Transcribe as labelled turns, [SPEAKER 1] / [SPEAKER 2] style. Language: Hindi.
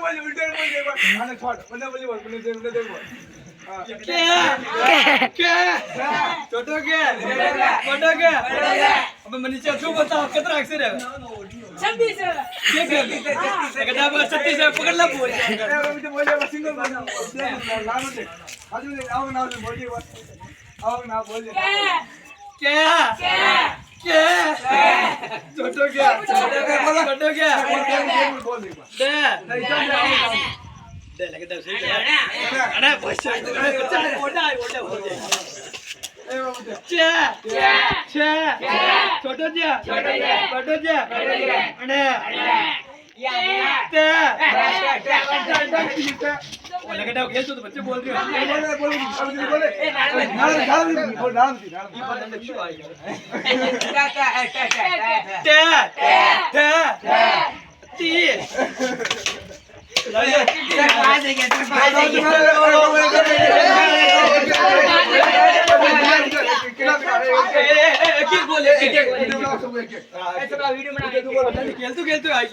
[SPEAKER 1] बोल उल्टे बोल दे आने छोड़ बंदे बोल उल्टे बोल
[SPEAKER 2] क्या छोटो क्या मोटो क्या अब मनीषा तू बता कितना अक्षर है
[SPEAKER 3] 26
[SPEAKER 2] कहता है 36 है पकड़ ला बोल
[SPEAKER 1] मुझे बोल दे सिंगल बोल लानो दे आज मुझे आओ ना बोल दे आओ ना बोल दे
[SPEAKER 2] क्या छोटो क्या छोटो क्या
[SPEAKER 1] बोल दे
[SPEAKER 2] दे लगे दे सही अरे बस ओटा बोल दे छोटो क्या अरे लगे डाउ खेल तो बच्चे बोल रहे हो
[SPEAKER 1] बोले नाम
[SPEAKER 2] खेल तो आई